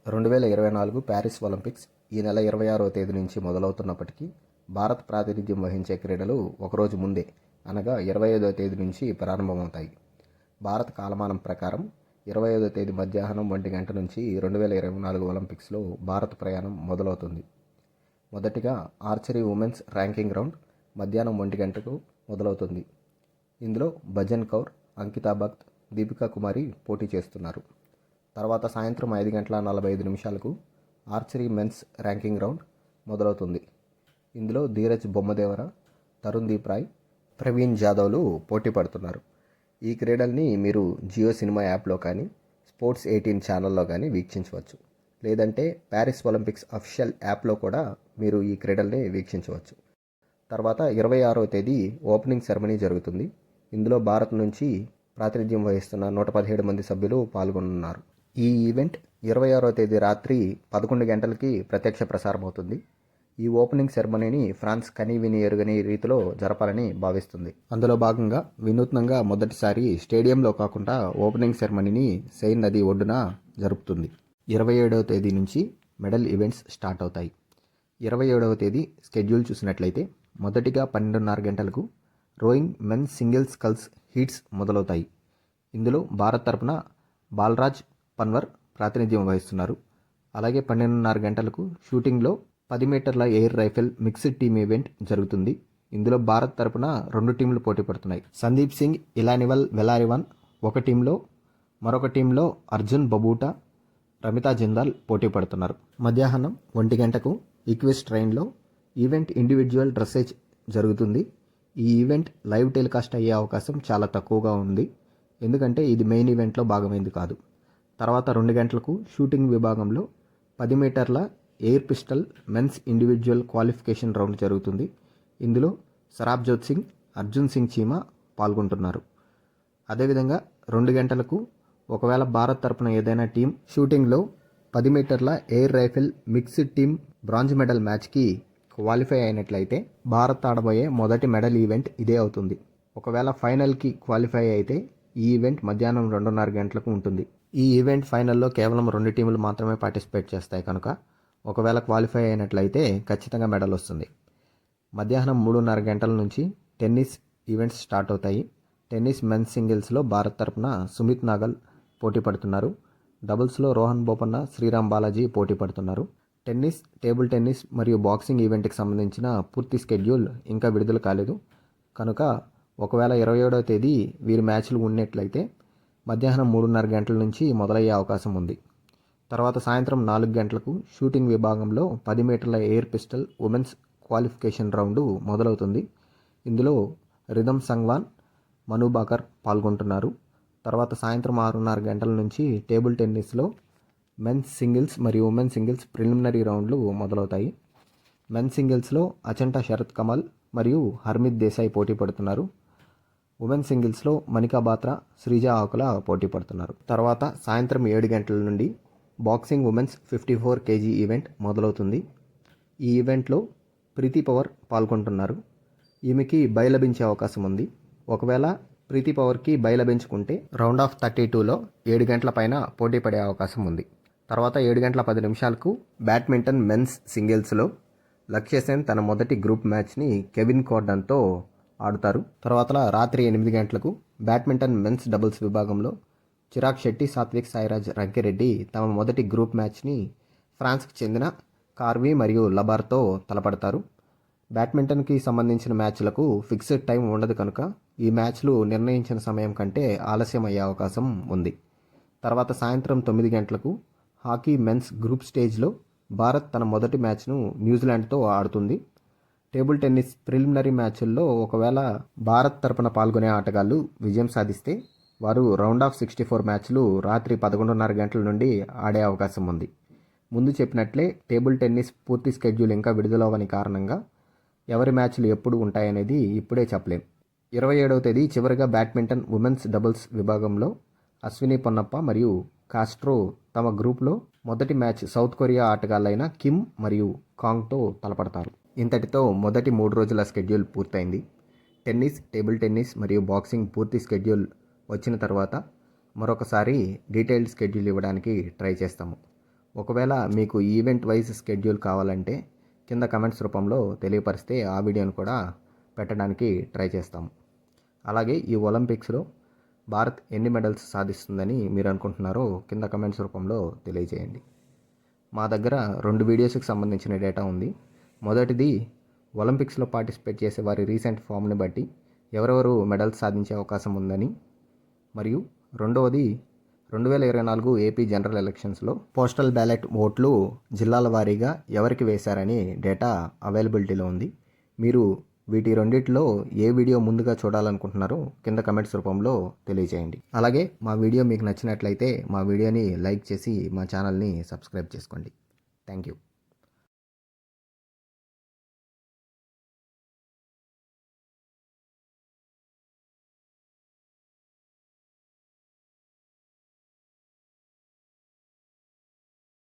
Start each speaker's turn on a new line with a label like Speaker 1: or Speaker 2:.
Speaker 1: 2024 Paris Olympics ఈ నెల 26వ తేదీ నుంచి మొదలవుతున్నప్పటికీ భారత్ ప్రాతినిధ్యం వహించే క్రీడలు ఒకరోజు ముందే అనగా 25వ తేదీ నుంచి ప్రారంభమవుతాయి. భారత కాలమానం ప్రకారం 25వ తేదీ మధ్యాహ్నం 1 గంట నుంచి 2024 ఒలింపిక్స్లో భారత్ ప్రయాణం మొదలవుతుంది. మొదటిగా ఆర్చరీ ఉమెన్స్ ర్యాంకింగ్ రౌండ్ మధ్యాహ్నం 1 గంటకు మొదలవుతుంది. ఇందులో భజన్ కౌర్, అంకితా భగత్, దీపికా కుమారి పోటీ చేస్తున్నారు. తర్వాత సాయంత్రం 5:45 ఆర్చరీ మెన్స్ ర్యాంకింగ్ రౌండ్ మొదలవుతుంది. ఇందులో ధీరజ్ బొమ్మదేవర, తరుణ్దీప్ రాయ్, ప్రవీణ్ జాదవ్లు పోటీ పడుతున్నారు. ఈ క్రీడల్ని మీరు జియో సినిమా యాప్లో కానీ స్పోర్ట్స్ 18 ఛానల్లో కానీ వీక్షించవచ్చు. లేదంటే ప్యారిస్ ఒలింపిక్స్ అఫీషియల్ యాప్లో కూడా మీరు ఈ క్రీడల్ని వీక్షించవచ్చు. తర్వాత 26వ తేదీ ఓపెనింగ్ సెరమనీ జరుగుతుంది. ఇందులో భారత్ నుంచి ప్రాతినిధ్యం వహిస్తున్న 117 మంది సభ్యులు పాల్గొనున్నారు. ఈ ఈవెంట్ 26వ తేదీ రాత్రి 11 గంటలకి ప్రత్యక్ష ప్రసారం అవుతుంది. ఈ ఓపెనింగ్ సెరమనీని ఫ్రాన్స్ కనీ విని ఎరుగని రీతిలో జరపాలని భావిస్తుంది. అందులో భాగంగా వినూత్నంగా మొదటిసారి స్టేడియంలో కాకుండా ఓపెనింగ్ సెరమనీని సెయిన్ నది ఒడ్డున జరుపుతుంది. 27వ తేదీ నుంచి మెడల్ ఈవెంట్స్ స్టార్ట్ అవుతాయి. 27వ తేదీ స్కెడ్యూల్ చూసినట్లయితే మొదటిగా 12:30 గంటలకు rowing men's single sculls heats మొదలవుతాయి. ఇందులో భారత్ తరపున బాలరాజ్ పన్వర్ ప్రాతినిధ్యం వహిస్తున్నారు. అలాగే 12:30 గంటలకు షూటింగ్లో 10 మీటర్ల air rifle mixed team event జరుగుతుంది. ఇందులో భారత్ తరపున 2 టీంలు పోటీ పడుతున్నాయి. సందీప్ సింగ్, ఇలానివల్ వెలారివన్ ఒక టీంలో, మరొక టీంలో అర్జున్ బబూటా, రమితా జిందాల్ పోటీ పడుతున్నారు. మధ్యాహ్నం 1 గంటకు ఈక్వెస్ ట్రైన్లో ఈవెంట్ ఇండివిజువల్ డ్రెస్సేజ్ జరుగుతుంది. ఈ ఈవెంట్ లైవ్ టెలికాస్ట్ అయ్యే అవకాశం చాలా తక్కువగా ఉంది, ఎందుకంటే ఇది మెయిన్ ఈవెంట్లో భాగమైంది కాదు. తర్వాత 2 గంటలకు షూటింగ్ విభాగంలో 10 మీటర్ల air pistol men's individual qualification round జరుగుతుంది. ఇందులో సరాబ్జోత్ సింగ్, అర్జున్ సింగ్ చీమా పాల్గొంటున్నారు. అదేవిధంగా 2 గంటలకు ఒకవేళ భారత్ తరపున ఏదైనా టీం షూటింగ్లో 10 మీటర్ల air rifle mixed team bronze medal మ్యాచ్కి క్వాలిఫై అయినట్లయితే భారత్ ఆడబోయే మొదటి మెడల్ ఈవెంట్ ఇదే అవుతుంది. ఒకవేళ ఫైనల్కి క్వాలిఫై అయితే ఈ ఈవెంట్ మధ్యాహ్నం 2:30 గంటలకు ఉంటుంది. ఈ ఈవెంట్ ఫైనల్లో కేవలం 2 టీములు మాత్రమే పార్టిసిపేట్ చేస్తాయి కనుక ఒకవేళ క్వాలిఫై అయినట్లయితే ఖచ్చితంగా మెడల్ వస్తుంది. మధ్యాహ్నం 3:30 గంటల నుంచి టెన్నిస్ ఈవెంట్స్ స్టార్ట్ అవుతాయి. టెన్నిస్ మెన్స్ సింగిల్స్లో భారత్ తరపున సుమిత్ నాగల్ పోటీ పడుతున్నారు. డబుల్స్లో రోహన్ బోపన్న, శ్రీరామ్ బాలాజీ పోటీ పడుతున్నారు. టెన్నిస్, టేబుల్ టెన్నిస్ మరియు బాక్సింగ్ ఈవెంట్కి సంబంధించిన పూర్తి స్కెడ్యూల్ ఇంకా విడుదల కాలేదు కనుక ఒకవేళ 27వ తేదీ వీరి మ్యాచ్లు ఉన్నట్లయితే మధ్యాహ్నం 3:30 గంటల నుంచి మొదలయ్యే అవకాశం ఉంది. తర్వాత సాయంత్రం 4 గంటలకు షూటింగ్ విభాగంలో 10 మీటర్ల air pistol women's qualification round మొదలవుతుంది. ఇందులో రిధమ్ సంగ్వాన్, మను బాకర్ పాల్గొంటున్నారు. తర్వాత సాయంత్రం 6:30 గంటల నుంచి టేబుల్ టెన్నిస్లో మెన్స్ సింగిల్స్ మరియు ఉమెన్ సింగిల్స్ ప్రిలిమినరీ రౌండ్లు మొదలవుతాయి. మెన్స్ సింగిల్స్లో అచంటా శరత్ కమల్ మరియు హర్మిత్ దేశాయ్ పోటీ పడుతున్నారు. ఉమెన్ సింగిల్స్లో మనికా బాత్రా, శ్రీజా ఆకుల పోటీ పడుతున్నారు. తర్వాత సాయంత్రం 7 గంటల నుండి బాక్సింగ్ ఉమెన్స్ 54 kg ఈవెంట్ మొదలవుతుంది. ఈ ఈవెంట్లో ప్రీతి పవర్ పాల్గొంటున్నారు. ఈమెకి బై లభించే అవకాశం ఉంది. ఒకవేళ ప్రీతి పవర్కి బై లభించుకుంటే రౌండ్ ఆఫ్ 32లో 7 గంటల పైన పోటీ పడే అవకాశం ఉంది. తర్వాత 7:10 బ్యాడ్మింటన్ మెన్స్ సింగిల్స్లో లక్ష్య సేన్ తన మొదటి గ్రూప్ మ్యాచ్ని కెవిన్ కార్డన్తో ఆడుతారు. తర్వాత రాత్రి 8 గంటలకు బ్యాడ్మింటన్ మెన్స్ డబుల్స్ విభాగంలో చిరాగ్ శెట్టి, సాత్విక్ సాయిరాజ్ రంకిరెడ్డి తమ మొదటి గ్రూప్ మ్యాచ్ని ఫ్రాన్స్కి చెందిన కార్వి మరియు లబార్తో తలపడతారు. బ్యాడ్మింటన్కి సంబంధించిన మ్యాచ్లకు ఫిక్స్డ్ టైం ఉండదు కనుక ఈ మ్యాచ్లు నిర్ణయించిన సమయం కంటే ఆలస్యం అయ్యే అవకాశం ఉంది. తర్వాత సాయంత్రం 9 గంటలకు హాకీ మెన్స్ గ్రూప్ స్టేజ్లో భారత్ తన మొదటి మ్యాచ్ను న్యూజిలాండ్తో ఆడుతుంది. టేబుల్ టెన్నిస్ ప్రిలిమినరీ మ్యాచ్ల్లో ఒకవేళ భారత్ తరపున పాల్గొనే ఆటగాళ్లు విజయం సాధిస్తే వారు రౌండ్ ఆఫ్ 64 మ్యాచ్లు రాత్రి 11:30 గంటల నుండి ఆడే అవకాశం ఉంది. ముందు చెప్పినట్లే టేబుల్ టెన్నిస్ పూర్తి స్కెడ్యూల్ ఇంకా విడుదలవని కారణంగా ఎవరి మ్యాచ్లు ఎప్పుడు ఉంటాయనేది ఇప్పుడే చెప్పలేం. 27వ తేదీ చివరిగా బ్యాడ్మింటన్ ఉమెన్స్ డబుల్స్ విభాగంలో అశ్విని పొన్నప్ప మరియు కాస్ట్రో తమ గ్రూప్లో మొదటి మ్యాచ్ సౌత్ కొరియా ఆటగాళ్లైన కిమ్ మరియు కాంగ్తో తలపడతారు. ఇంతటితో మొదటి 3 రోజుల స్కెడ్యూల్ పూర్తయింది. టెన్నిస్, టేబుల్ టెన్నిస్ మరియు బాక్సింగ్ పూర్తి స్కెడ్యూల్ వచ్చిన తర్వాత మరొకసారి డీటెయిల్డ్ స్కెడ్యూల్ ఇవ్వడానికి ట్రై చేస్తాము. ఒకవేళ మీకు ఈవెంట్ వైజ్ షెడ్యూల్ కావాలంటే కింద కమెంట్స్ రూపంలో తెలియపరిస్తే ఆ వీడియోని కూడా పెట్టడానికి ట్రై చేస్తాము. అలాగే ఈ ఒలింపిక్స్లో భారత్ ఎన్ని మెడల్స్ సాధిస్తుందని మీరు అనుకుంటున్నారో కింద కమెంట్స్ రూపంలో తెలియజేయండి. మా దగ్గర 2 వీడియోస్కి సంబంధించిన డేటా ఉంది. మొదటిది ఒలింపిక్స్లో పార్టిసిపేట్ చేసే వారి రీసెంట్ ఫామ్ని బట్టి ఎవరెవరు మెడల్స్ సాధించే అవకాశం ఉందని, మరియు రెండవది 2024 ఏపీ జనరల్ ఎలక్షన్స్లో పోస్టల్ బ్యాలెట్ ఓట్లు జిల్లాల వారీగా ఎవరికి వేశారని డేటా అవైలబిలిటీలో ఉంది. మీరు వీటి రెండిట్లో ఏ వీడియో ముందుగా చూడాలనుకుంటున్నారో కింద కమెంట్స్ రూపంలో తెలియజేయండి. అలాగే మా వీడియో మీకు నచ్చినట్లయితే మా వీడియోని లైక్ చేసి మా ఛానల్ని సబ్స్క్రైబ్ చేసుకోండి. Thank you.